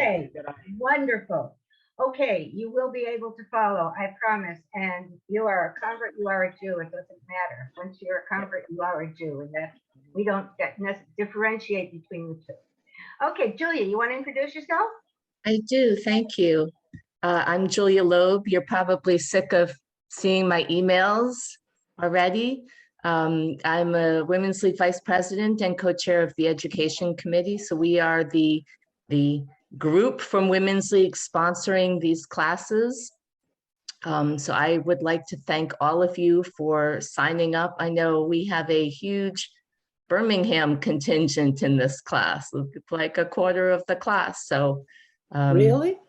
Okay, wonderful. Okay, you will be able to follow, I promise. And you are a convert, you are a Jew. It doesn't matter. Once you're a convert, you are a Jew, and that we don't differentiate between the two. Okay, Julia, you want to introduce yourself? I do, thank you. I'm Julia Loeb. You're probably sick of seeing my emails already. I'm a Women's League Vice President and co-chair of the Education Committee. So we are the group from Women's League sponsoring these classes. So I would like to thank all of you for signing up. I know we have a huge Birmingham contingent in this class, like a quarter of the class. So really?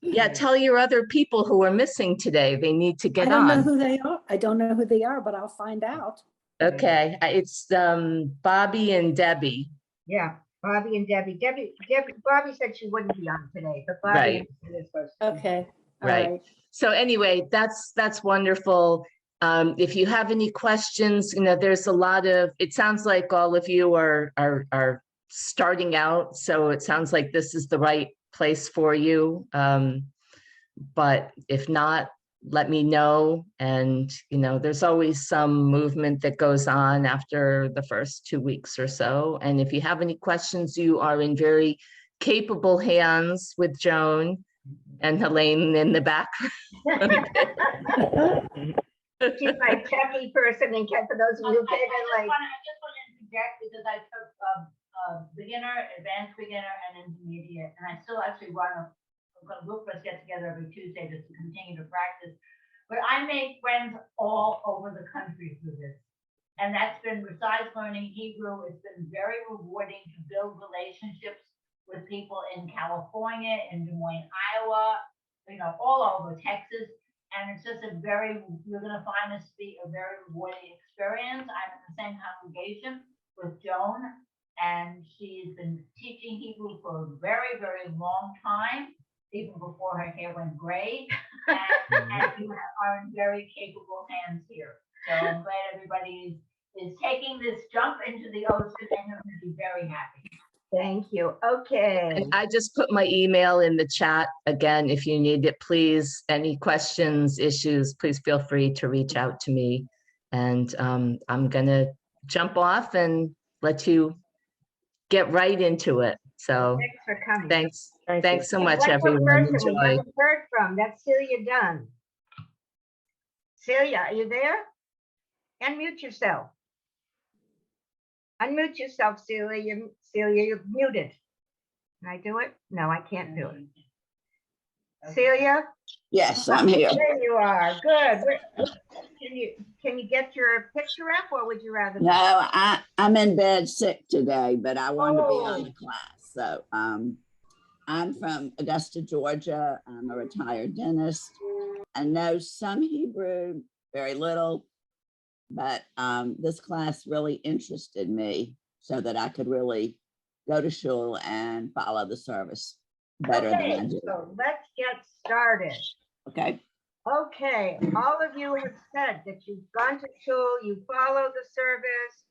Yeah, tell your other people who are missing today, they need to get on. I don't know who they are. I don't know who they are, but I'll find out. Okay, it's Bobby and Debbie. Yeah, Bobby and Debbie. Bobby said she wouldn't be on today, but Bobby Right. is supposed to. Okay. All Right. So anyway, that's wonderful. If you have any questions, there's a lot of, it sounds like all of you are starting out. So it sounds like this is the right place for you. But if not, let me know. And, there's always some movement that goes on after the first 2 weeks or so. And if you have any questions, you are in very capable hands with Joan and Helene in the back. She's my techie person, and for those of you who came in late. I just want to interject because I took beginner, advanced beginner, and intermediate, and I still actually run a group for us get together every Tuesday just to continue to practice. But I made friends all over the country through this, and that's been, besides learning Hebrew, it's been very rewarding to build relationships with people in California, in Des Moines, Iowa, all over Texas. And it's just you're going to find this to be a very rewarding experience. I'm in the same congregation with Joan, and she's been teaching Hebrew for a very, very long time, even before her hair went gray. And you are in very capable hands here. So I'm glad everybody is taking this jump into the ocean, and you're going to be very happy. Thank you. Okay. And I just put my email in the chat again. If you need it, please, any questions, issues, please feel free to reach out to me. And I'm going to jump off and let you get right into it. So Thanks for coming. Thanks so much, One more everyone. person we Enjoy. haven't heard from. That's Celia Dunn. Celia, are you there? Unmute yourself. Unmute yourself, Celia. Celia, you're muted. Can I do it? No, I can't do it. Celia? Yes, I'm here. There you are. Good. Can you get your picture up, or would you rather? No, I'm in bed sick today, but I wanted to be on the class. So I'm from Augusta, Georgia. I'm a retired dentist. I know some Hebrew, very little, but this class really interested me so that I could really go to shul and follow the service better than I do. So let's get started. Okay. Okay, all of you have said that you've gone to shul, you follow the service,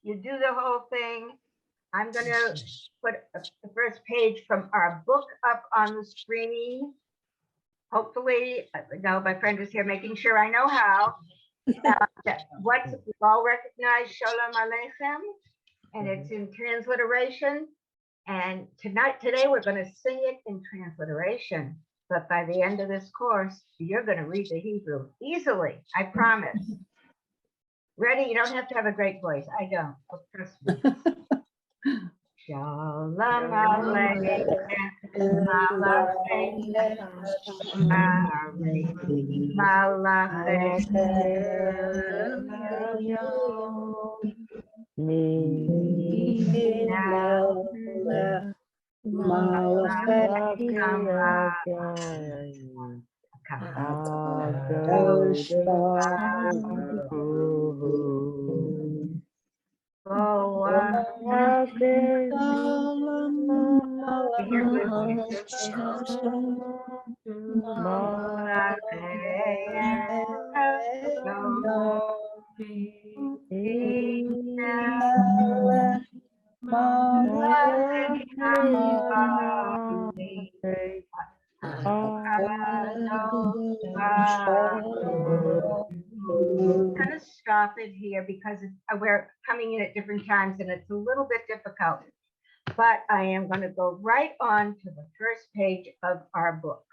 you do the whole thing. I'm going to put the first page from our book up on the screen. Hopefully, no, my friend is here making sure I know how. What we've all recognized, Shalom Aleichem, and it's in transliteration. And today we're going to sing it in transliteration. But by the end of this course, you're going to read the Hebrew easily, I promise. Ready? You don't have to have a great voice. I don't. But trust me. Shalom Aleichem. off it here because we're coming in at different times and it's a little bit difficult. But I am going to go right on to the first page of our book.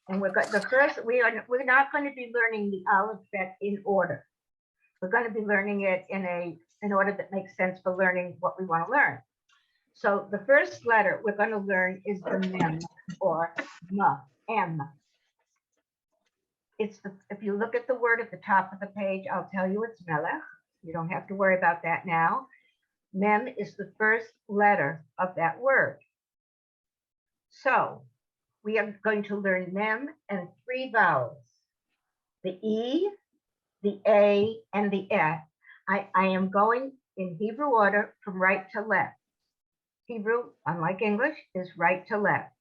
And we're not going to be learning the alphabet in order. We're going to be learning it in order that makes sense for learning what we want to learn. So the first letter we're going to learn is the mem, or M. If you look at the word at the top of the page, I'll tell you it's melech. You don't have to worry about that now. Mem is the first letter of that word. So we are going to learn mem and 3 vowels: the E, the A, and the F. I am going in Hebrew order from right to left. Hebrew, unlike English, is right to left.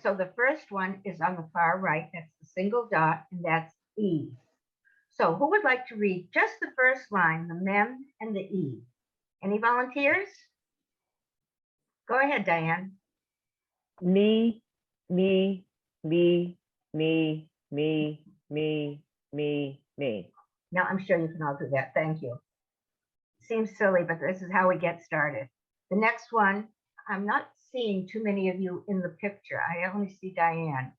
So the first one is on the far right. That's the single dot, and that's E. So who would like to read just the first line, the mem and the E? Any volunteers? Go ahead, Diane. Me, me, me, me, me, me, me, me. Now, I'm sure you can all do that. Thank you. Seems silly, but this is how we get started. The next one, I'm not seeing too many of you in the picture. I only see Diane.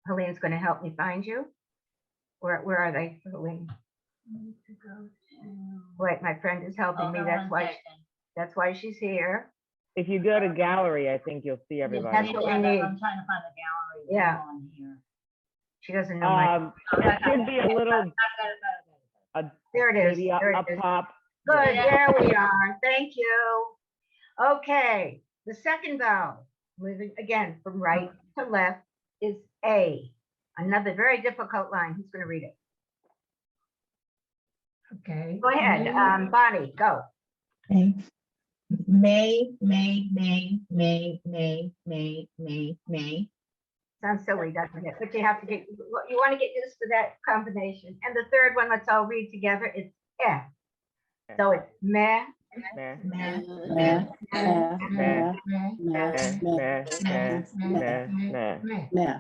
Helene's going to help me find you. Where are they, Helene? Wait, my friend is helping me. That's why she's here. If you go to gallery, I think you'll see everybody. That's what we need. I'm trying to find the gallery. Yeah. On here. She doesn't know my. It should be a little, There it is. maybe There it up is. top. Good, there we are. Thank you. Okay, the second vowel, moving again from right to left, is A. Another very difficult line. Who's going to read it? Okay. Go ahead, Bonnie, go. Okay. May. Sounds silly, doesn't it? But you have to you want to get used to that combination. And the third one, let's all read together. It's F. So it's meh, Meh, Meh, meh, meh, meh, meh, meh, meh, meh, meh, meh, meh. meh.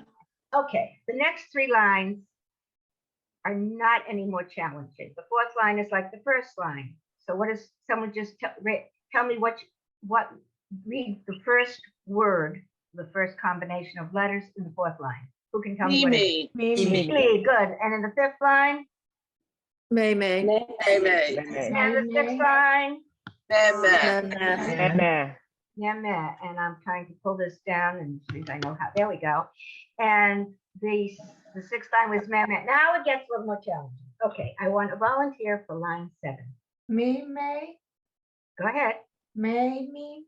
Okay, the next 3 lines are not any more challenging. The 4th line is like the first line. So what is someone just tell me read the first word, the first combination of letters in the 4th line. Who can tell me what it is? Me, good. And in the 5th line? Meh. Meh, And the 6th line? meh, meh. Meh. And I'm trying to pull this down and see if I know how. There we go. And the 6th line was meh. Now it gets a little more challenging. Okay, I want a volunteer for line 7. Me. Go ahead. Me.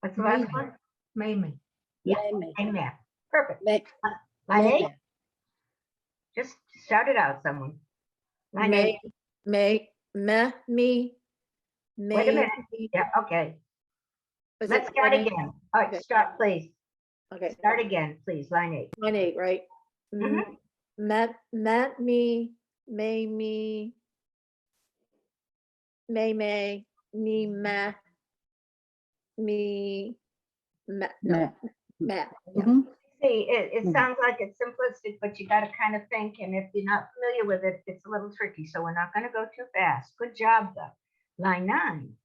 What's the last one? Me. Yeah, Meh. and meh. Perfect. Meh. Line Meh. 8? Just shout it out, someone. Line 8. Me. Wait a minute. Yeah, okay. Let's start again. All right, Okay. start, please. Okay, Start again, please. Line 8. line 8, right? Mhm. Met me, may me, me, meh, me, meh, no, meh. Yeah. See, it Mhm. sounds like it's simplistic, but you got to kind of think. And if you're not familiar with it, it's a little tricky. So we're not going to go too fast. Good job, though. Line 9.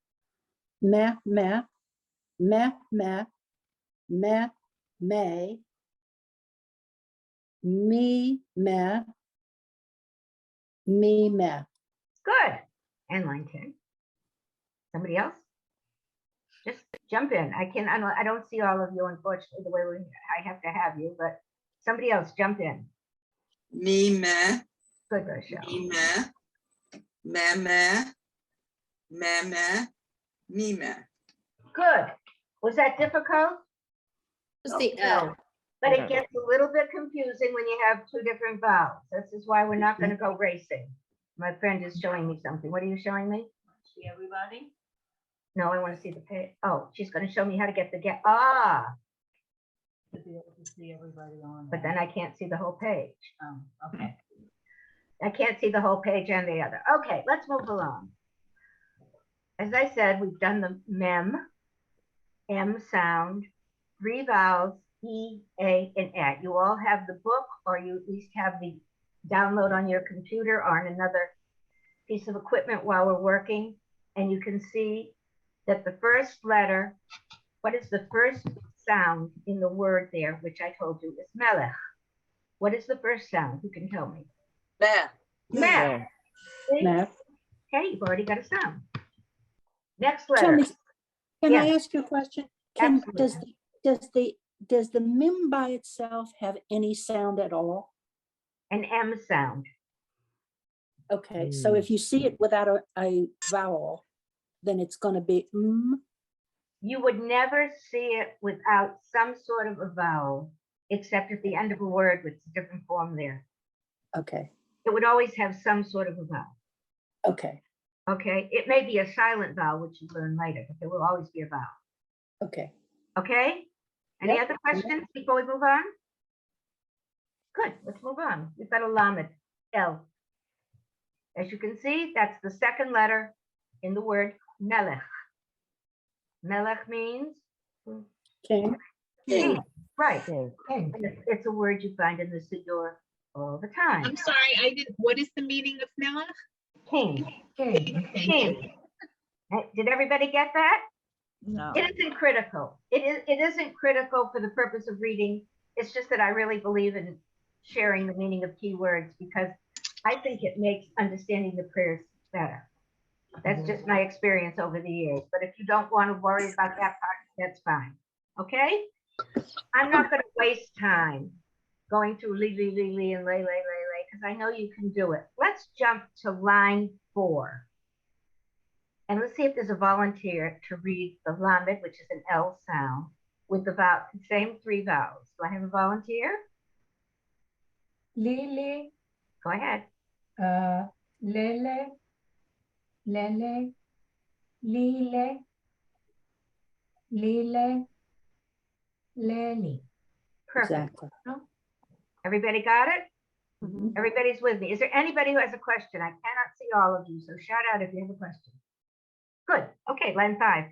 Meh, may, me, meh. Good. And line 10. Somebody else? Just jump in. I don't see all of you, unfortunately, the way I have to have you, but somebody else jump in. Me, meh, Good, Rochelle. me, meh, meh, me, meh. Good. Was that difficult? Just the No. But it No. gets a little bit confusing when you have 2 different vowels. This is why we're not going to go racing. My friend is showing me something. What are you showing me? See everybody? No, I want to see the page. Oh, she's going to show me how to get To be able to see everybody on. but then I can't see the whole page. Oh, okay. I can't see the whole page and the other. Okay, let's move along. As I said, we've done the mem, M sound, three vowels, E, A, and A. You all have the book, or you at least have the download on your computer or on another piece of equipment while we're working. And you can see that the first letter, what is the first sound in the word there, which I told you is melech. What is the first sound? Who can tell me? Meh. Meh. See? Meh. Okay, you've already got a sound. Next Tell letter. me, can I Yes. ask you a question? Can, Absolutely. does the mem by itself have any sound at all? An M sound. Okay, so if you see it without a vowel, then it's gonna be You would never see it without some sort of a vowel, except at the end of a word with a different form there. okay, It would always have some sort of a vowel. okay, Okay, it may be a silent vowel, which you learn later, but there will always be a vowel. okay. Okay? Any Yep. other questions before we move on? Good, let's move on. We've got a lamed, L. As you can see, that's the second letter in the word melech. Melech means King, king, right? King. King. And it's a word you find in the Siddur all the time. I'm sorry, I didn't, what is the meaning of melech? King, King. king. Did everybody get that? No. It isn't critical. It isn't critical for the purpose of reading. It's just that I really believe in sharing the meaning of key words because I think it makes understanding the prayers better. That's just my experience over the years. But if you don't want to worry about that part, that's fine. Okay? I'm not going to waste time going through li, and lay, because I know you can do it. Let's jump to line 4. And let's see if there's a volunteer to read the lamed, which is an L sound, with the same 3 vowels. Do I have a volunteer? Lily, Go ahead. Lele, Lele, Lile, Lile, Leni. Perfect. exactly. Everybody got it? Mhm. Everybody's with me. Is there anybody who has a question? I cannot see all of you, so shout out if you have a question. Good. Okay, line 5.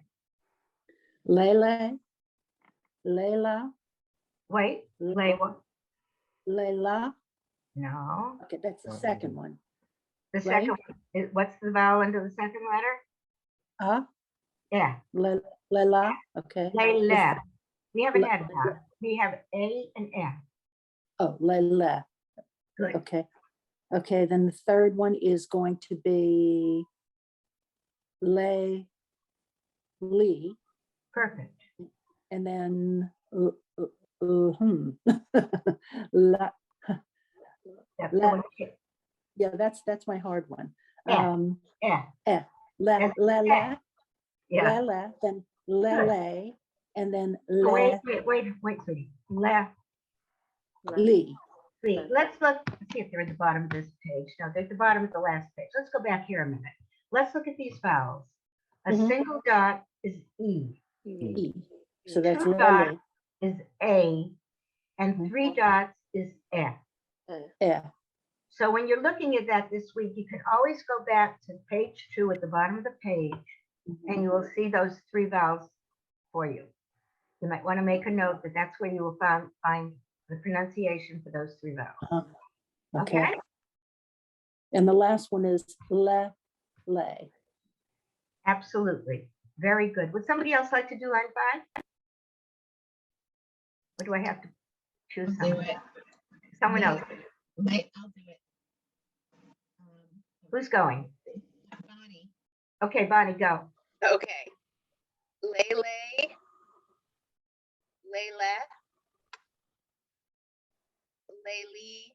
Lele, Layla, Wait, Layla. Layla. No. Okay, that's the second one. The second one is, what's the vowel under the second letter? Yeah. Layla, okay. Layla. We haven't had that. We have A and F. Oh, Layla. Good. Okay. Okay, then the third one is going to be Lee, Perfect. and then La, That's La- the one. yeah, that's my hard one. Yeah. Yeah. La, That's la, la, Yeah. la, then Lele, and then Oh, La, wait, sweetie. La. Lee. See, let's see if they're at the bottom of this page. No, they're at the bottom of the last page. Let's go back here a minute. Let's look at these vowels. A Mhm. single dot is E. E. So that's 2 Lele. dots is A, and 3 dots is F. Yeah. So when you're looking at that this week, you can always go back to page 2 at the bottom of the page, and you will see those 3 vowels for you. You might want to make a note that that's where you will find the pronunciation for those 3 vowels. Okay. Okay? And the last one is Le. Absolutely. Very good. Would somebody else like to do line 5? Or do I have to choose I'll do someone? it. Someone else. I'll do it. Who's going? Bonnie. Okay, Bonnie, go. Okay. Lele, Layla, Layli,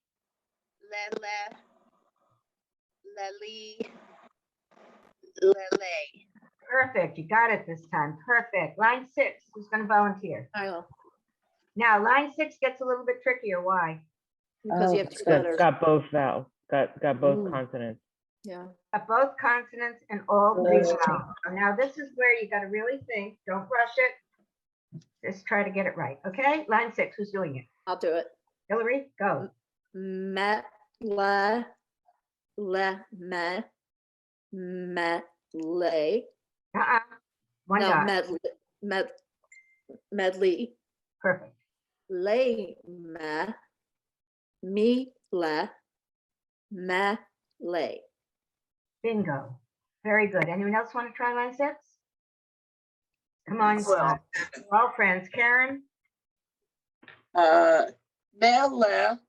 Lele, Leli, Lele. Perfect. You got it this time. Perfect. Line 6. Who's going to volunteer? I will. Now, line 6 gets a little bit trickier. Why? Because you have It's got both vowels, got both Mm. consonants. Yeah. Both consonants and all 3 Oh. vowels. So now this is where you got to really think. Don't rush it. Just try to get it right. Okay? Line 6. Who's doing it? I'll do it. Hillary, go. Me, la, le, me, le. One No, dot. medley. Perfect. Le, me, me, le, me, le. Bingo. Very good. Anyone else want to try line 6? Come on, Well. we're all friends. Karen? Mele.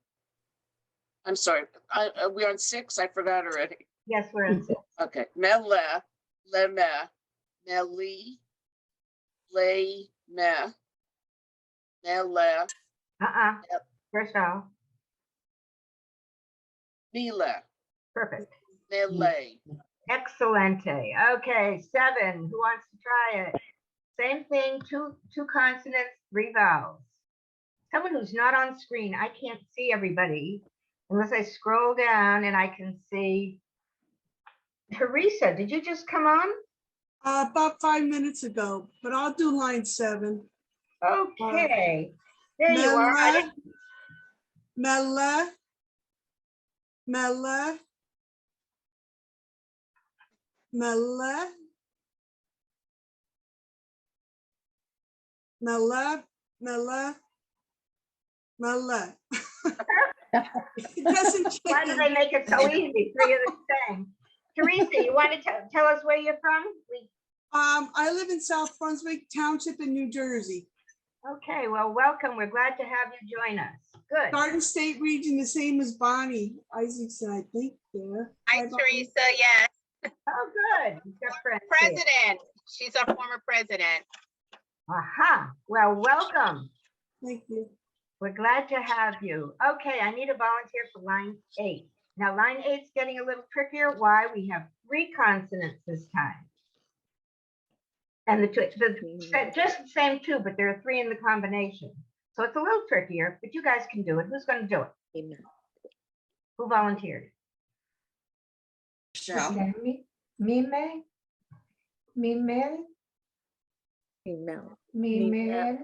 I'm sorry, are we on 6? I forgot already. Yes, we're in 6. Okay, mele, leme, meli, le, me, mele, Yep. First vowel. mele, Perfect. mele. Excellente. Okay, 7. Who wants to try it? Same thing, two consonants, 3 vowels. Someone who's not on screen, I can't see everybody unless I scroll down and I can see. Teresa, did you just come on? About 5 minutes ago, but I'll do line 7. Okay, there you are. Mele, mele, mele, mele, mele, mele. It doesn't Why do change. they make it so easy? 3 of the same. Teresa, you want to tell us where you're from? I live in South Brunswick Township in New Jersey. Okay, well, welcome. We're glad to have you join us. Good. Garden State region, the same as Bonnie Isaacson, I think. Yeah. Hi, Teresa. Yes, Oh, good. You've got friends here. president. She's our former president. Aha. Well, welcome. Thank you. We're glad to have you. Okay, I need a volunteer for line 8. Now, line 8's getting a little trickier. Why? We have 3 consonants this time. And just the same 2, but there are 3 in the combination. So it's a little trickier, but you guys can do it. Who's going to do it? Who volunteered? Michelle. Okay, mime, mimel, Female. mimele.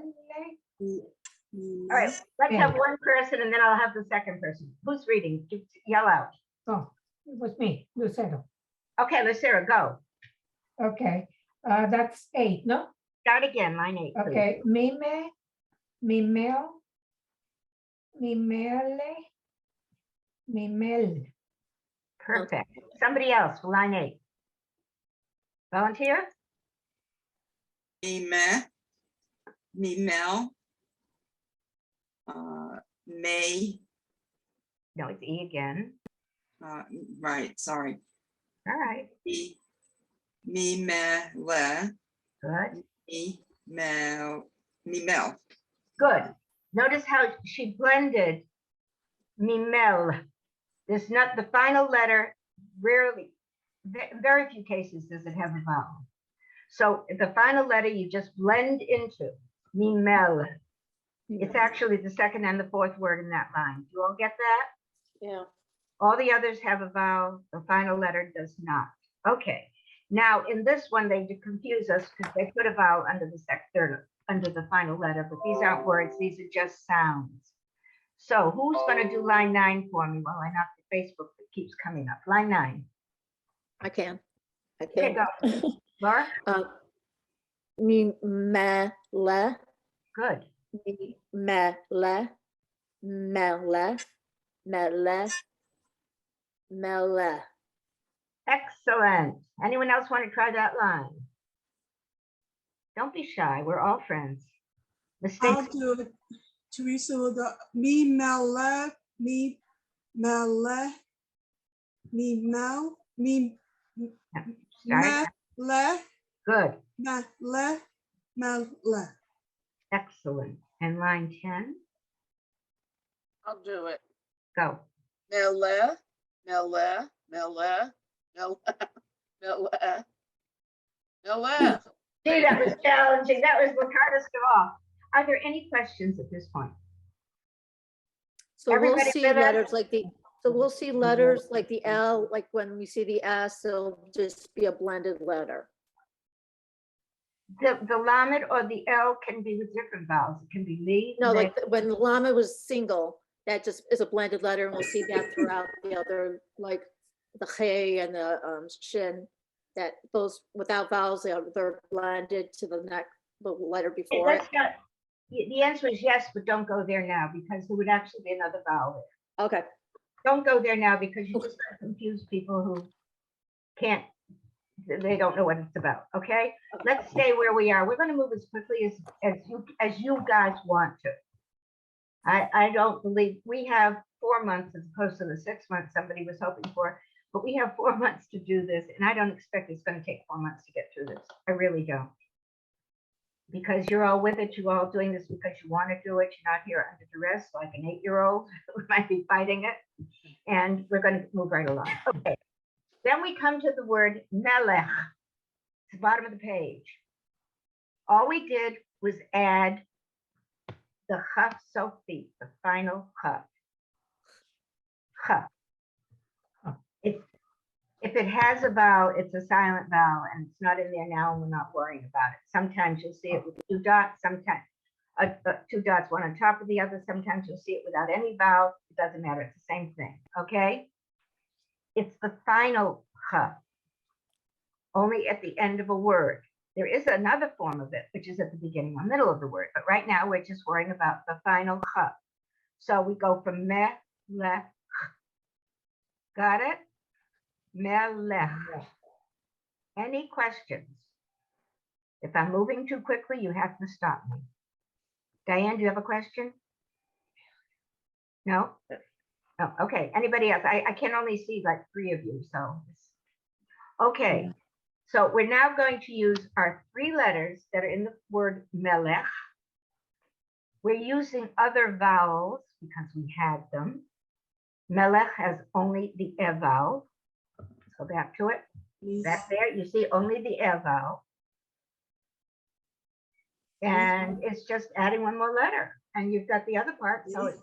All right, let's have one person and then I'll have the second person. Who's reading? Yell out. Oh, it was me, Lucero. Okay, Lucero, go. Okay, that's 8, no? Start again, line 8. Please. Okay, mime, mimel, mimele, mimel. Perfect. Somebody else for line 8. Volunteer? Mime, mimel, may, No, it's E again. right, sorry. All right, Mimele, good. mimel. Good. Notice how she blended mimel. There's not the final letter, rarely, very few cases does it have a vowel. So the final letter you just blend into mimel. It's actually the second and the 4th word in that line. Do you all get that? Yeah. All the others have a vowel. The final letter does not. Okay. Now in this one, they confuse us because they put a vowel under the final letter, but these aren't words. These are just sounds. So who's going to do line 9 for me while I knock the Facebook that keeps coming up? Line 9. I can. Okay, go. Laura? Me, me, le, Good. me, me, le, mele, mele, mele. Excellent. Anyone else want to try that line? Don't be shy. We're all friends. I'll Mistakes. do it. Teresa will go. Me mele, me mele, me mel, me Start. mele, Good. mele, mele. Excellent. And line 10. I'll do it. Go. Mele, mele, mele, mele, mele, mele. Gee, that was challenging. That was the hardest of all. Are there any questions at this point? So we'll Everybody see with us? letters like the L, like when we see the S, it'll just be a blended letter. The lamed or the L can be with different vowels. It can be Lee. No, like when the llama was single, that just is a blended letter, and we'll see that throughout the other, like the He and the Shin, that those without vowels, they're blended to the next, the letter before it. The answer is yes, but don't go there now because there would actually be another vowel there. Okay, Don't go there now because you just confuse people who can't, they don't know what it's about, okay? Let's stay where we are. We're gonna move as quickly as you guys want to. I don't believe, we have 4 months as opposed to the 6 months somebody was hoping for, but we have 4 months to do this, and I don't expect it's gonna take 4 months to get through this. I really don't. Because you're all with it, you're all doing this because you want to do it, you're not here under duress like an 8-year-old who might be fighting it. And we're going to move right along. Okay. Then we come to the word melech. It's the bottom of the page. All we did was add the chaf sofi, the final chaf. Chaf. If it has a vowel, it's a silent vowel, and it's not in there now, and we're not worrying about it. Sometimes you'll see it with 2 dots, sometimes 2 dots, one on top of the other. Sometimes you'll see it without any vowel. It doesn't matter. It's the same thing. Okay. It's the final chaf, only at the end of a word. There is another form of it, which is at the beginning or middle of the word. But right now, we're just worrying about the final chaf. So we go from me, le. Got it? Melech. Any questions? If I'm moving too quickly, you have to stop me. Diane, do you have a question? No? Oh, okay. Anybody else? I can only see like 3 of you, so. Okay. Yeah. So we're now going to use our 3 letters that are in the word melech. We're using other vowels because we had them. Melech has only the e vowel. Go back to it. Back there, you see only the e vowel. And it's just adding 1 more letter. And you've got the other part, so it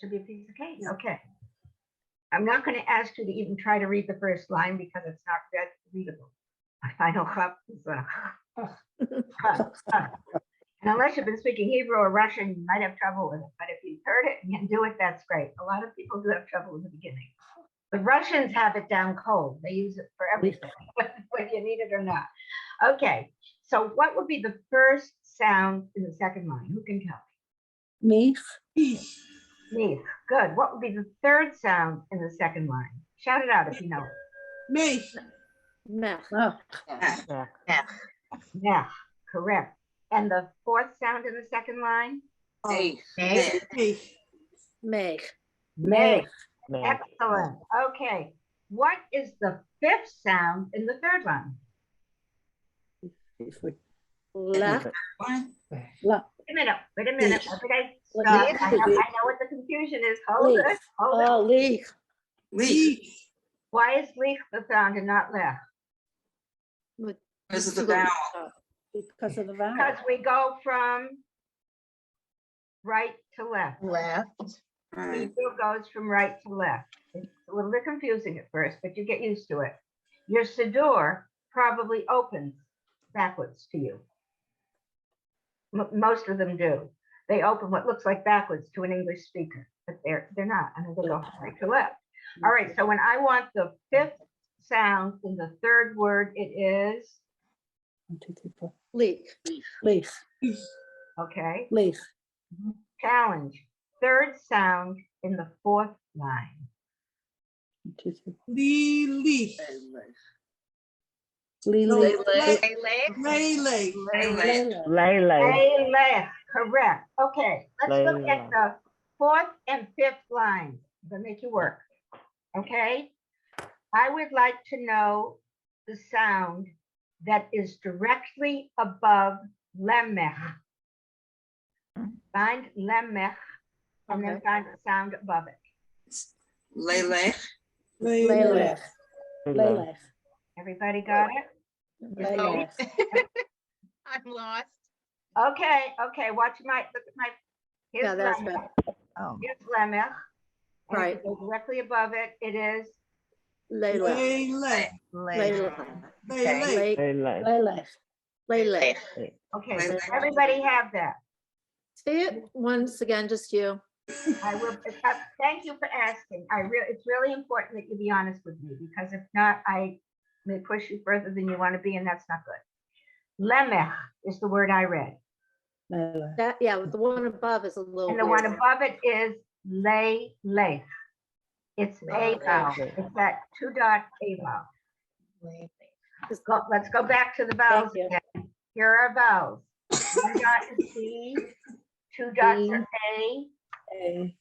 should be a piece of cake. Okay. I'm not going to ask you to even try to read the first line because it's not readable. My final chap is and unless you've been speaking Hebrew or Russian, you might have trouble with it. But if you've heard it and can do it, that's great. A lot of people do have trouble in the beginning. The Russians have it down cold. They use it for everything, whether you need it or not. Okay, so what would be the first sound in the second line? Who can tell Me, me? Me. Good. What would be the third sound in the second line? Shout it out if you know it. Me. mech, oh, Yeah, correct. And the fourth sound in the second line? Hey, Me. Me. meg, Meg. Meg. Excellent. Okay. What is the fifth sound in the third line? lech, One. Wait a minute. Wait a minute. Okay, stop. I know what the confusion is. Hold it. Hold it. oh, leech, Leaf. Why is leaf the sound and not left? Because of the vowel. because of the vowel. Because we go from right to left. Left. Right. Hebrew goes from right to left. It's a little bit confusing at first, but you get used to it. Your Siddur probably opens backwards to you. Most of them do. They open what looks like backwards to an English speaker, but they're not. I mean, they go from right to left. All right, so when I want the fifth sound in the third word, it is, 1, 2, 3, 4. leech, Leaf, okay, leaf, challenge. Third sound in the fourth line. 1, 2, 3, 4. Leaf. Lele, Lele. Lele. Aleph, correct. Okay, let's look at Layla. the fourth and fifth lines. I'm gonna make you work. Okay, I would like to know the sound that is directly above lemech. Find lemech and then Okay. find the sound above it. Lele. Lele, Lele, Everybody got it? Lele. I'm lost. Okay, okay, watch my, look at my, here's Yeah, that's lemech. Oh. Here's lemech. And if Right. you go directly above it, it is Leila, Lele. Leila, Lele. Lele. Leila. okay. Does everybody have that? Say it once again, just you. I will. Thank you for asking. It's really important that you be honest with me because if not, I may push you further than you want to be, and that's not good. Lemech is the word I read. Mele. That, yeah, the one above is a little And the one weird. above it is lay, lay. It's a vowel. It's that 2 dot a vowel. Let's go back to the vowels you. again. Here are vowels. 1 dot is E, 2 dots E. are A, A.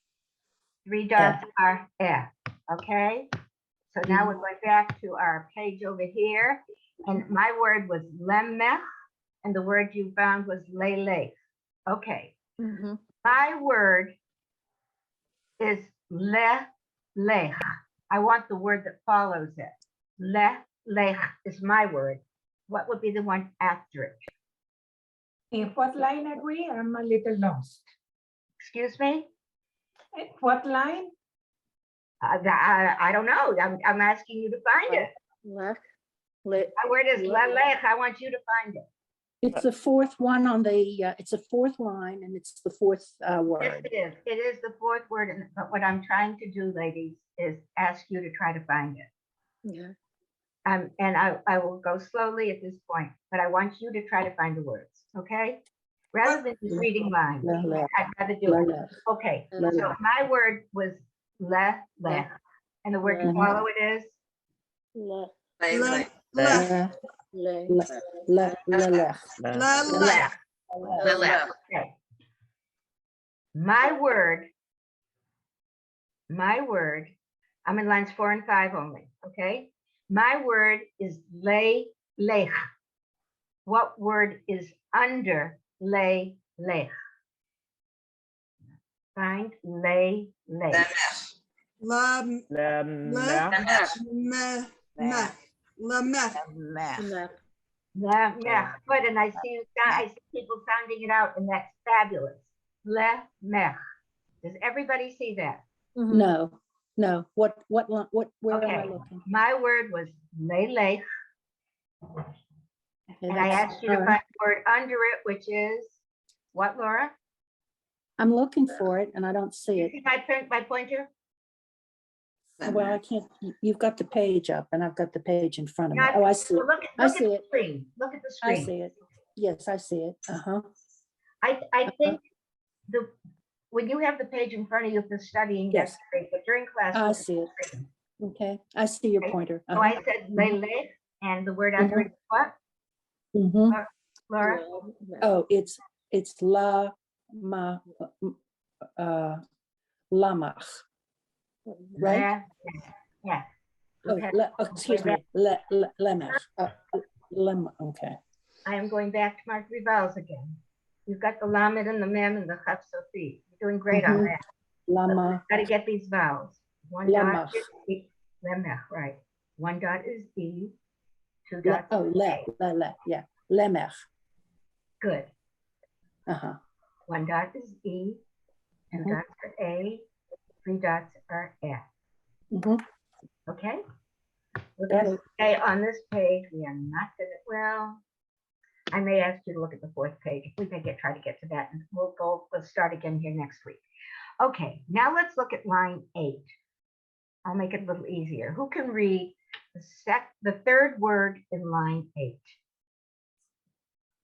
3 dots are F, okay? So now we're going back to our page over here, and my word was lemech, and the word you found was lele. Okay, Mhm. my word is lech. I want the word that follows it. Lech is my word. What would be the one after it? In what line are we? I'm a little lost. Excuse me? What line? I don't know. I'm asking you to find it. Lech, le- My word is lelech. I want you to find it. It's the fourth one on the, it's a fourth line and it's the fourth Yes, word. it is. It is the 4th word. But what I'm trying to do, ladies, is ask you to try to find it. yeah. And I will go slowly at this point, but I want you to try to find the words, okay? Rather than just reading lines, Lelech. I'd rather do it. Lelech. Okay, so Lelech. my word was lech, and the word to Mhm. follow it is Le, Lay, lay. Le- le, le- lelech. lech. Lelech. Okay. My word, I'm in lines 4 and 5 only, okay? My word is lay, lech. What word is under lay, lech? Find lay, lech. Lemech. La Lemech. Lemech. le. Lemech. Good, and I see people sounding it out, and that's fabulous. Lemech. Does everybody see that? Mhm. No. What, where am I Okay. looking? My word was lay, lech, Okay, and I that's- asked you to all find right. the word under it, which is what, Laura? I'm looking for it and I don't see You it. see my pointer? Well, I can't, you've got the page up and I've got the page in front of me. Not- Oh, I see it. Look I at see the it. screen. Look at the I screen. see it. Yes, I see it. Uh-huh. I think when you have the page in front of you for studying, that's Yes. great, but during class. I look at see the it. screen. Okay, I see your Okay. pointer. So I said lele, and the word under it is what, Mhm. Laura? Le, Oh, it's lamach. Right? Yeah. Oh, excuse me, lemach. Okay. I am going back to my 3 vowels again. You've got the lamed and the mem and the chaf sofi. You're doing great on Mhm. that. Lama, Got to get these vowels. 1 dot lemach. is E, lemech, right. 1 dot is E, 2 dots. Oh, yeah, lemach. Good. Uh-huh. 1 dot is E, 2 Mhm. dots are A, 3 dots are F. Mhm. Okay? We're Got going to it. stay on this page. We are not going to, well, I may ask you to look at the 4th page. We may try to get to that, and we'll start again here next week. Okay, now let's look at line 8. I'll make it a little easier. Who can read the 3rd word in line 8?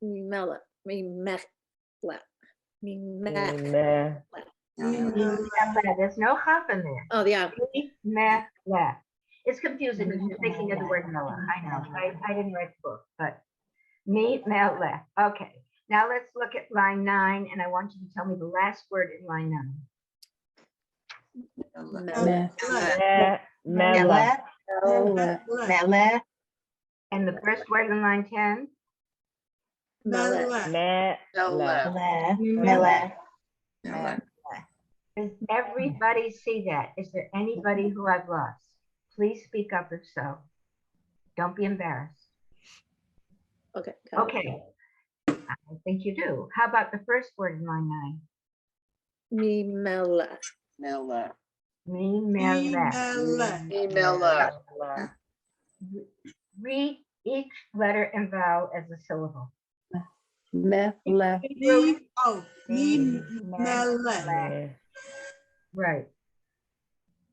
mele, me mech, le, me mech. There's no chaf in there. Oh, yeah. Le. It's confusing if you're thinking of the word melech. I know. I didn't write the book, but me, le. Okay. Now let's look at line 9, and I want you to tell me the last word in line 9. Mele, Mele. And the first word in line 10? mele. Does everybody see that? Is there anybody who I've lost? Please speak up if so. Don't be embarrassed. Okay. got it. Okay. I think you do. How about the first word in line 9? Me mele. Me, mele. Email. Read each letter and vowel as a syllable. Mele. Right.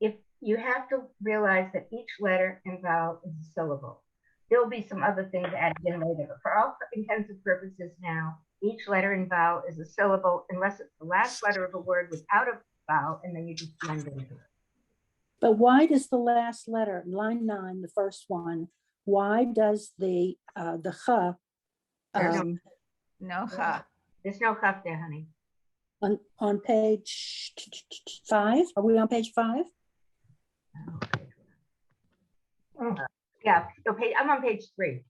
If you have to realize that each letter and vowel is a syllable. There'll be some other things added in later, but for all intents and purposes now, Each letter and vowel is a syllable unless it's the last letter of a word without a vowel, and then you just blend into it. But why does the last letter, line 9, the first one, why does the ch, No, huh? There's no cuff there, honey. on page 5? Are we on page 5? Yeah, so I'm on page 3.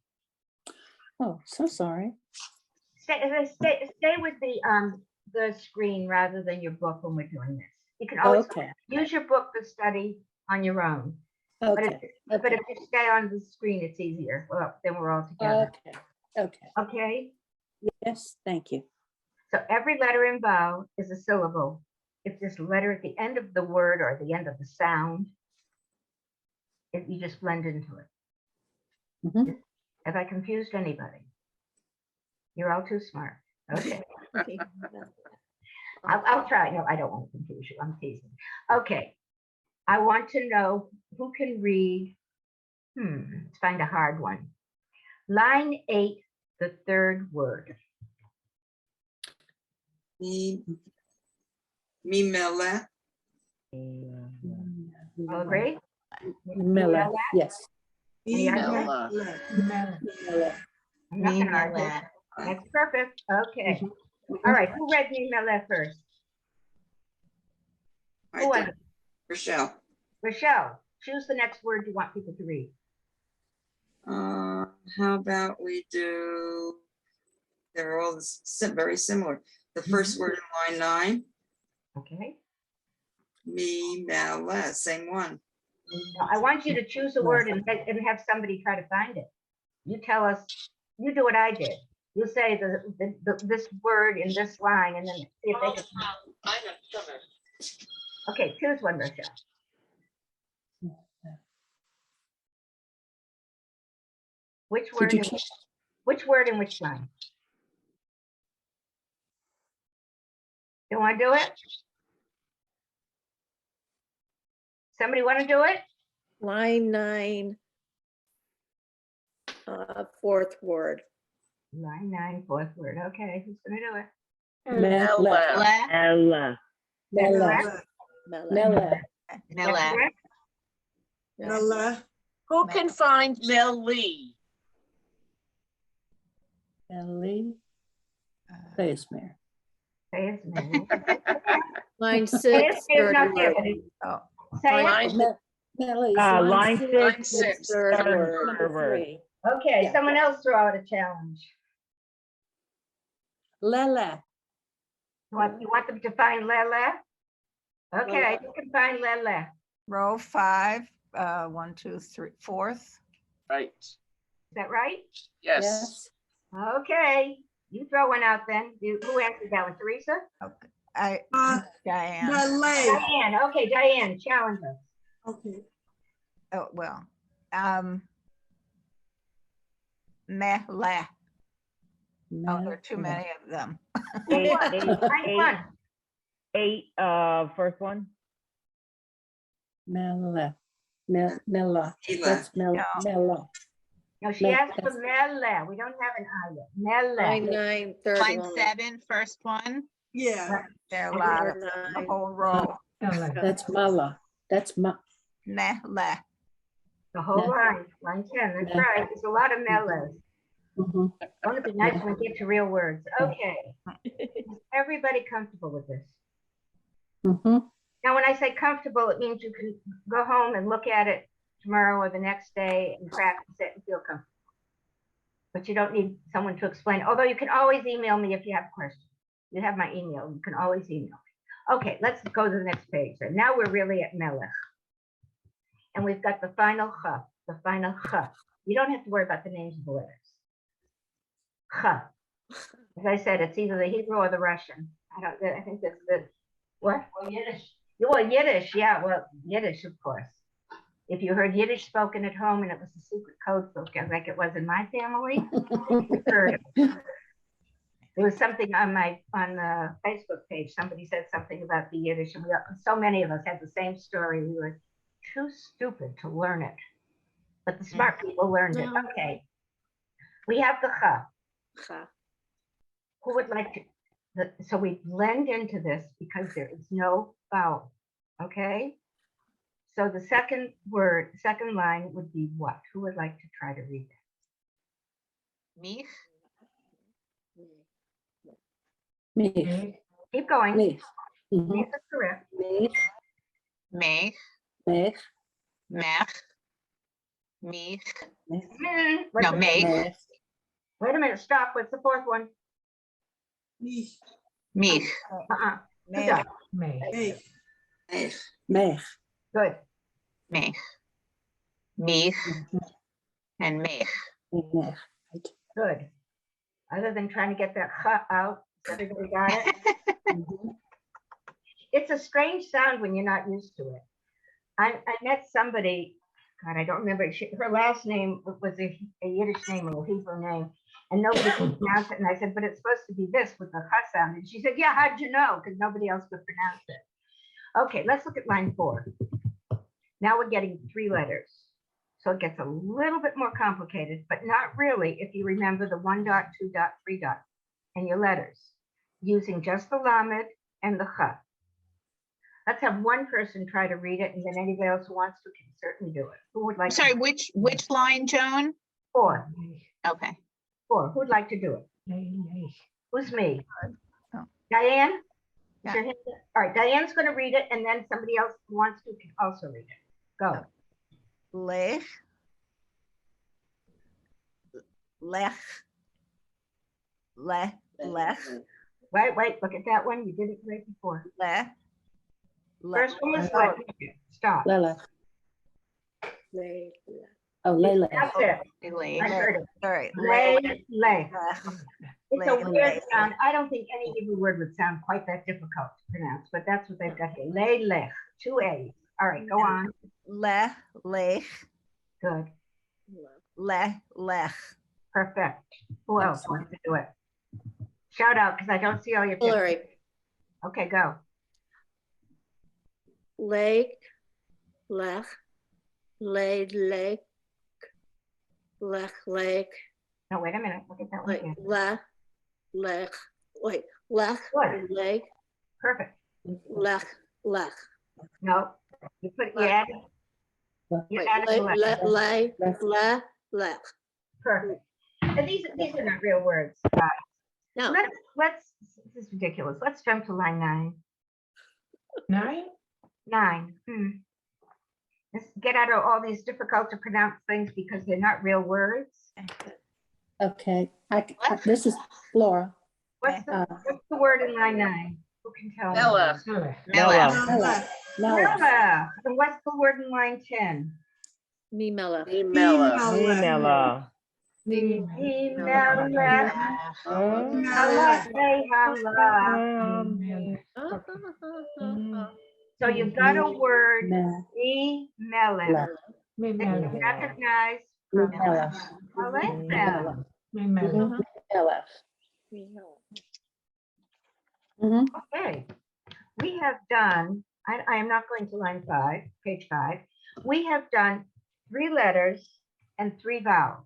Oh, so sorry. Stay with the screen rather than your book when we're doing this. You can always Okay, use your book to study on your own. But okay, if you stay on the screen, it's easier. Well, then we're all together. okay. Okay? Yes, thank you. So every letter and vowel is a syllable. If there's a letter at the end of the word or the end of the sound, you just blend into it. Mhm. Have I confused anybody? You're all too smart. Okay. I'll try. No, I don't want to confuse you. I'm teasing. Okay. I want to know who can read. Let's find a hard one. Line 8, the third word. Mimele. All agree? Miller, yes. Mela. Miller. I'm not gonna argue. That's perfect. Okay. All right. Who read Mimele first? Who was it? Rochelle. Rochelle, choose the next word you want people to read. How about we do, they're all very similar. The first word in line 9, Okay. Mimele, same one. Now, I want you to choose a word and have somebody try to find it. You tell us, you do what I did. You say this word in this line and then see if they can. Okay, choose one, Rochelle. Which word? Which word in which line? You want to do it? Somebody want to do it? Line 9, fourth word. Line 9, fourth word. Okay, who's going to do it? Miller. Ella. Miller. Miller. Mela. Mele. Who can find Melly? Ellie. Basemere. Say his name. Line Say his 6, name's third not there, word. but Oh. say it. Line Millie's Line 6, 6, third third word. number word. 3. Okay, Yeah. someone else throw out a challenge. Lele. You want them to find Lele? Okay, you can find Lele. Row 5, 1, 2, 3, fourth. right. Is that right? Yes. Okay, you throw one out then. Who answered that one? Teresa? Okay. Diane. Mele. Diane. Okay, Diane, challenge us. Okay. Oh, well. Mele. Oh, there are too many of them. Eight, Find one. 8, first one. Miller. Miller. Mila. That's Miller. Miller. No, she asked for Mele. We don't have an I yet. Mele. Line 9, third Line one. 7, first one. Yeah. There are a lot of Number them, 9. the whole row. That's Mala. That's Mele. The whole Mele. line 10. That's Mele. right. There's a lot of Meles. Mhm. Won't it be nice when we get to real words? Okay. Is everybody comfortable with this? Mhm. Now, when I say comfortable, it means you can go home and look at it tomorrow or the next day and practice it and feel comfortable. But you don't need someone to explain, although you can always email me if you have questions. You have my email. You can always email me. Okay, let's go to the next page. So now we're really at Melech. And we've got the final ch, the final ch. You don't have to worry about the names of the letters. Ch. As I said, it's either the Hebrew or the Russian. I think that's the, what? Or Yiddish. Well, Yiddish, yeah, well, Yiddish, of course. If you heard Yiddish spoken at home and it was a secret code book, like it was in my family, you heard it. There was something on the Facebook page. Somebody said something about the Yiddish, and so many of us had the same story. We were too stupid to learn it, but the smart people learned it. Okay, we have the cha. who would like to, so we blend into this because there is no vowel, okay? So the second word, second line would be what? Who would like to try to read it? Mich, Mich, Keep going. mich. Yes, Mhm. that's correct. Mich, Mich, mich, Mech, Mich, mich, What's no, the- Mich, mich, Wait a minute, stop. What's the fourth one? Mich, Mich, Uh-uh. Good Mich, job. Mich, Hey, mich. Good. Mich, Mich, and Mich. Mich. Good. Other than trying to get that "h" out, everybody got it? Mhm. It's a strange sound when you're not used to it. I met somebody, God, I don't remember, her last name was a Yiddish name or a Hebrew name, and nobody could pronounce it. And I said, but it's supposed to be this with the "h" sound. And she said, yeah, how'd you know? Because nobody else could pronounce it. Okay, let's look at line 4. Now we're getting 3 letters. So it gets a little bit more complicated, but not really if you remember the 1 dot, 2 dot, 3 dot, and your letters, using just the lamed and the ch. Let's have one person try to read it, and then anybody else who wants to can certainly do it. Who would like? Sorry, to? which line, Joan? 4. Okay. 4. Who'd like to do it? Who's me? Oh. Diane? Is Yeah. your hand up? All right, Diane's going to read it, and then somebody else who wants to can also read it. Go. Lech, Lech, Lech, Lech, Wait, look at that one. You did it right before. Lech. First one was what? Stop. Lelech. Lay, Oh, Lelech. That's it. Lech. I heard it. Sorry. Lay, Lech, lay. It's a Lay, weird lay. sound. I don't think any Hebrew word would sound quite that difficult to pronounce, but that's what they've got here. Lay, lech. 2 A's. All right, go on. Lech, Lech, Good. Lech, Lech. Perfect. Who else wants to do it? Shout out, because I don't see all your pictures. Hillary, Okay, go. lake, lech, laid lake, lech lake, No, wait a minute. Look at that one like again. lech, wait, lech, Good. lake, Perfect. lech, lech. No, you added Wait, the letter. lech. Perfect. And these are not real words, guys. No, Let's, this is ridiculous. Let's jump to line 9. 9? 9. Let's get out of all these difficult to pronounce things because they're not real words. Okay, this is Flora. What's the word in line 9? Who can tell me? Melech. Melech. Melech, Melech. Melech. And what's the word in line 10? me melech. Melech. Email. Melech. So you've got a word, melech. That you recognize from Melech. Melech. Melech. Mhm. Okay, we have done, I am not going to line 5, page 5. We have done 3 letters and 3 vowels.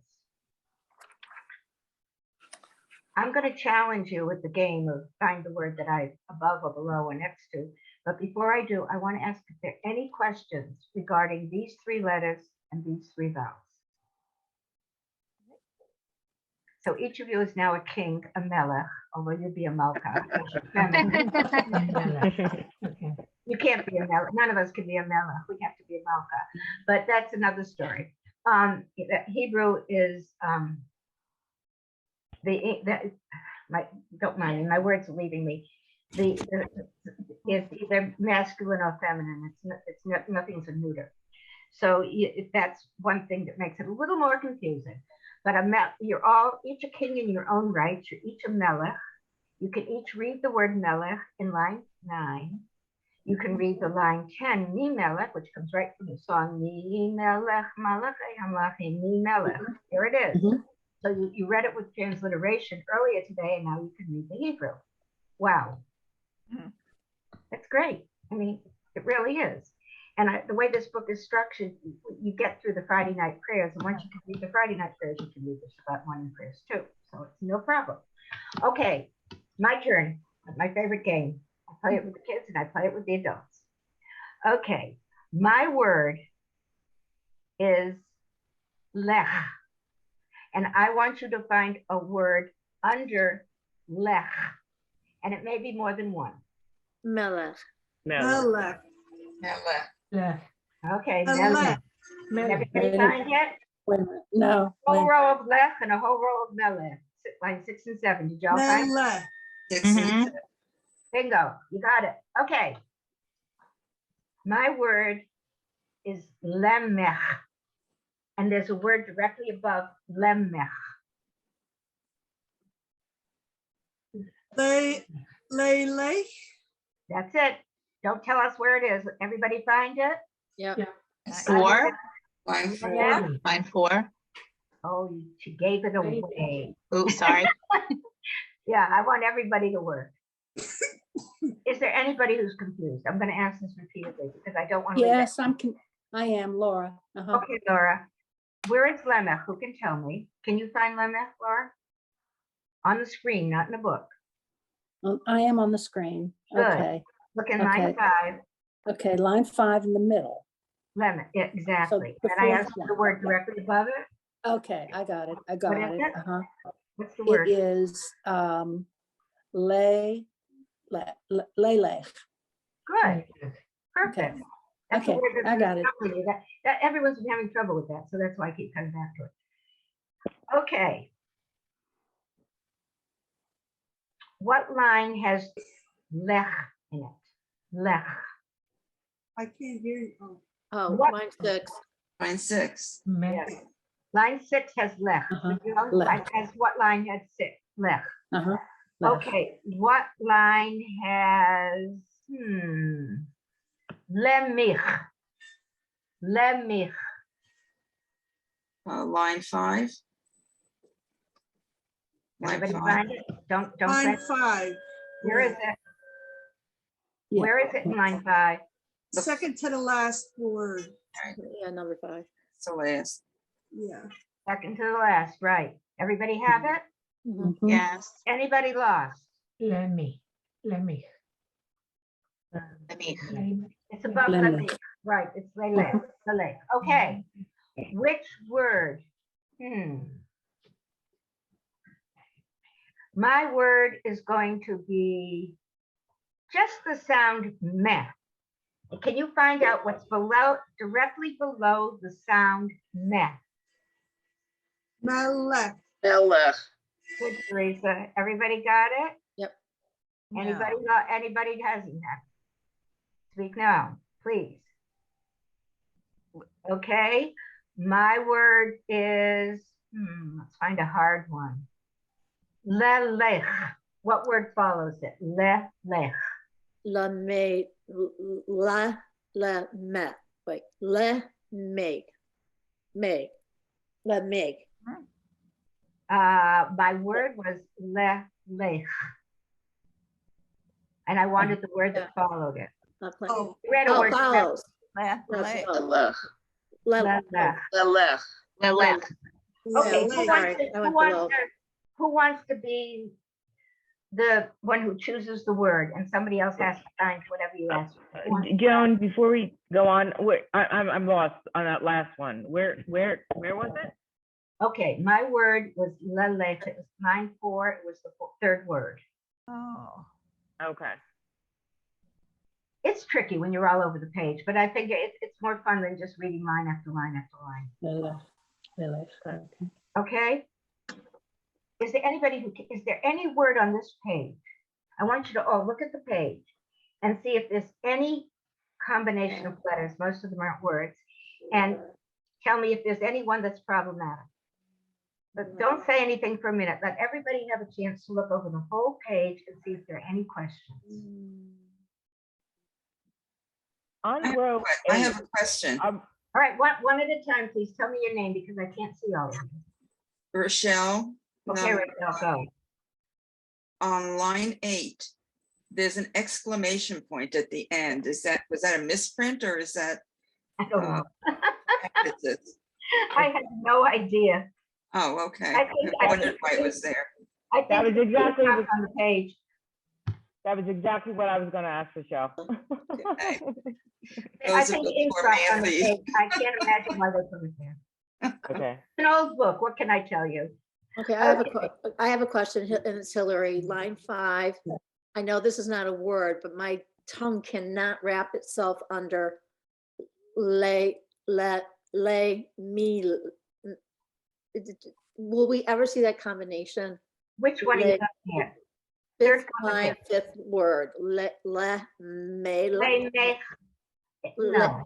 I'm going to challenge you with the game of find the word that I above or below or next to. But before I do, I want to ask if there are any questions regarding these 3 letters and these 3 vowels. So each of you is now a king, a melech, although you'd be a malka. Which is feminine. You can't be a melech. None of us can be a melech. We have to be a malka. But that's another story. Hebrew is don't mind me, my words are leaving me. It's either masculine or feminine. Nothing's a neuter. So that's one thing that makes it a little more confusing. But you're all each a king in your own right. You're each a melech. You can each read the word melech in line 9. You can read the line 10, mi melech, which comes right from the song, mi melech malachei hamlachim, mi melech. Here it is. So you read it with transliteration earlier today, and now you can read the Hebrew. Wow. That's great. I mean, it really is. And the way this book is structured, you get through the Friday night prayers. And once you can read the Friday night prayers, you can read the Shabbat morning prayers too. So it's no problem. Okay, My turn. My favorite game. I play it with the kids and I play it with the adults. Okay, my word is lech. And I want you to find a word under lech. And it may be more than one. Melech. Melech. Okay, Melech. melech. Everybody Wait a- find yet? Wait a minute. No. A whole wait. row of lech and a whole row of melech. Line 6 and 7. Did y'all find it? Melech. 6 and 7. Bingo, you got it. Okay. My word is lemech. And there's a word directly above lemech. Lelech. That's it. Don't tell us where it is. Everybody find it? Yep. 4, Line 4. Yeah. line 4. Oh, she gave it away. Oops, sorry. Yeah, I want everybody to work. Is there anybody who's confused? I'm going to ask this repeatedly because I don't want to. Yes, I am, Laura. Uh-huh. Okay, Laura. Where is lemech? Who can tell me? Can you find lemech, Laura? On the screen, not in the book. I am on the screen. Good. Okay. Look in line Okay. 5. Okay, line 5 in the middle. Lemech, yeah, exactly. the And I fourth asked the one. word directly above it. Okay, I got it. I got is it. it? Uh-huh. What's the It word? is lelech. Good. Perfect. That's the Okay, word that's I got it. troubling you. That everyone's been having trouble with that, so that's why I keep coming back to it. Okay. What line has lech in it? Lech. I can't hear you. Oh. Oh, What? line 6. Line 6. Yes. Line 6 has lech. Uh-huh. Line has what line has 6? Lech. Uh-huh. Lech. Okay. What line has lemich? Lemich. Line 5. Line Everybody 5. find it? Don't Line say. 5. Where is it? Yeah. Where is it in line 5? Second to the last word. Yeah, number 5. It's the last. Yeah. Second to the last, right. Everybody have it? Mhm. Mhm. Yes. Anybody lost? Let me. It's above Lemich. lemich. Right, it's lelech. Lelech. Okay. Which word? My word is going to be just the sound meh. Can you find out what's below, directly below the sound meh? Melech. Melech. Good, Teresa. Everybody got it? Yep. Anybody hasn't that? Speak now, please. Okay. My word is, let's find a hard one. Lelech. What word follows it? Lelech. La me. Wait. Le meg. Meg. La meg. My word was lelech. And I wanted the word that followed it. Oh. You read a word. Vowels. Melech. Lelech. Melech. Melech. Okay, Melech. who wants to be the one who chooses the word, and somebody else has to find whatever you ask. Joan, before we go on, I'm lost on that last one. Where was it? Okay, my word was lelech. It was line 4. It was the third word. Oh. Okay. It's tricky when you're all over the page, but I think it's more fun than just reading line after line after line. Lelech. Okay. Okay. Is there any word on this page? I want you to all look at the page and see if there's any combination of letters. Most of them aren't words. And tell me if there's any one that's problematic. But don't say anything for a minute. Let everybody have a chance to look over the whole page and see if there are any questions. On row I have 8, a question. All right, one at a time, please. Tell me your name because I can't see all of you. Rochelle. Okay, no, Rachel, go. On line 8, there's an exclamation point at the end. Was that a misprint or is that? I don't know. emphasis? I had no idea. Oh, okay. I think- I wondered why it was there. I think That was it's exactly on the page. That was exactly what I was gonna ask Michelle. I Those are think good ink for dropped on the Matthew. page. I can't imagine why they put it there. Okay. An old book, what can I tell you? Okay, I have a question, and it's Hillary, line 5. I know this is not a word, but my tongue cannot wrap itself under me. Will we ever see that combination? Which one are you Le- looking at? Fifth Third one, line, fifth word, me. No.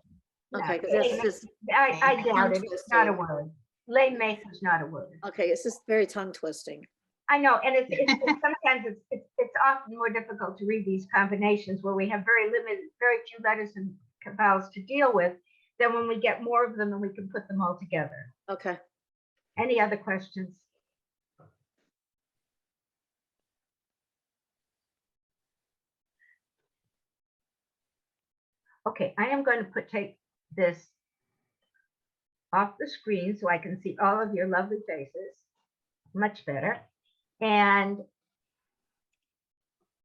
Okay, because that's just, I doubt it. It's not a Tongue word. Lay make is not a word. okay, it's just very tongue twisting. I know, and sometimes it's often more difficult to read these combinations where we have very few letters and vowels to deal with than when we get more of them and we can put them all together. Okay. Any other questions? Okay, I am going to take this off the screen so I can see all of your lovely faces much better. And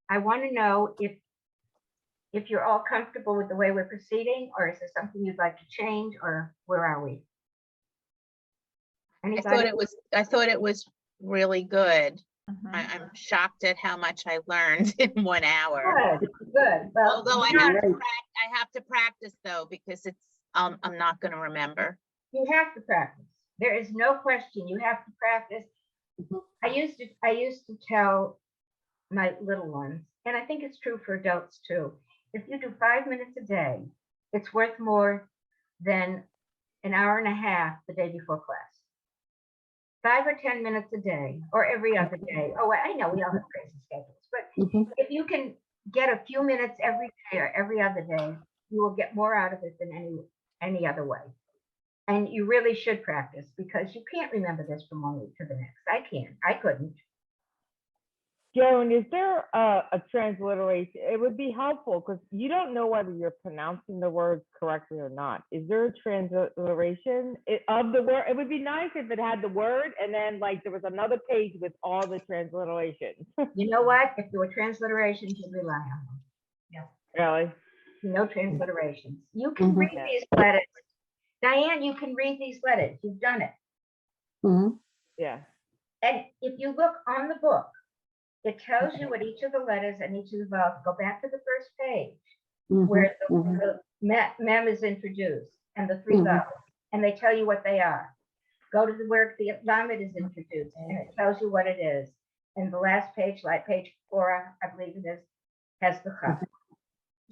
I want to know if you're all comfortable with the way we're proceeding, or is there something you'd like to change, or where are we? I thought it was really good. I'm shocked at how much I learned in 1 hour. Good. Well, Although I have to practice though, because it's I'm not going to remember. you have to practice. There is no question. You have to practice. I used to tell my little ones, and I think it's true for adults too. If you do 5 minutes a day, it's worth more than an hour and a half the day before class. 5 or 10 minutes a day, or every other day. Oh, I know we all have crazy schedules, but if you can get a few minutes every day or every other day, you will get more out of it than any other way. And you really should practice, because you can't remember this from one week to the next. I couldn't. Joan, is there a transliteration? It would be helpful because you don't know whether you're pronouncing the words correctly or not. Is there a transliteration of the word? It would be nice if it had the word and then like there was another page with all the transliterations. You know what? If there were transliterations, you'd rely on them. Yeah. Really? No transliterations. You can read these letters. Diane, you can read these letters. You've done it. Yeah. And if you look on the book, it tells you what each of the letters and each of the vowels. Go back to the first page where the mem is introduced and the 3 vowels, and they tell you what they are. Go to where the lamed is introduced, and it tells you what it is. And the last page, like page 4, I believe it is, has the chaf.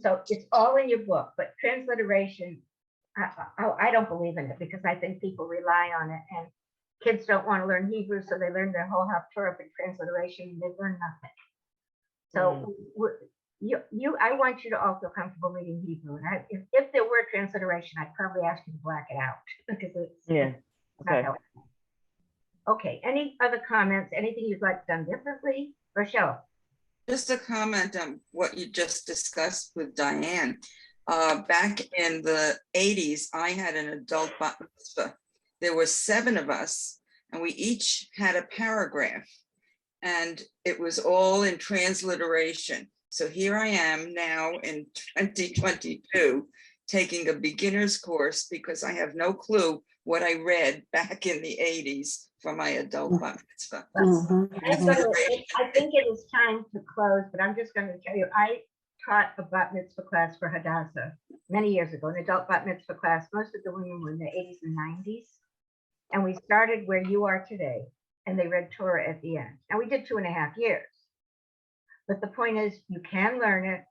So it's all in your book, but transliteration, I don't believe in it, because I think people rely on it, and kids don't want to learn Hebrew, so they learn their whole Haftorah in transliteration, and they learn nothing. So I want you to all feel comfortable reading Hebrew. And if there were transliteration, I'd probably ask you to black it out, because it's not how it. Okay. Any other comments? Anything you'd like done differently, Rochelle? Just a comment on what you just discussed with Diane. Back in the 80s, I had an adult bat mitzvah. There were 7 of us, and we each had a paragraph, and it was all in transliteration. So here I am now in 2022, taking a beginner's course because I have no clue what I read back in the 80s for my adult bat mitzvah. I think it is time to close, but I'm just going to tell you, I taught a bat mitzvah class for Hadassah many years ago, an adult bat mitzvah class. Most of the women were in the 80s and 90s. And we started where you are today, and they read Torah at the end. And we did 2.5 years. But the point is, you can learn it.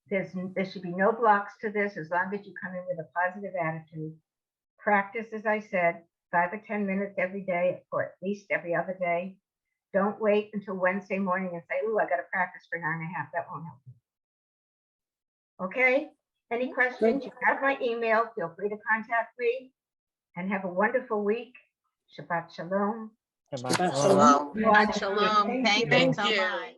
There should be no blocks to this, as long as you come in with a positive attitude. Practice, as I said, 5 or 10 minutes every day, or at least every other day. Don't wait until Wednesday morning and say, "Ooh, I got to practice for an hour and a half." That won't help you. Okay? Any questions? You have my email. Feel free to contact me. And have a wonderful week. Shabbat shalom. Shabbat shalom. Shalom. Thank you so much.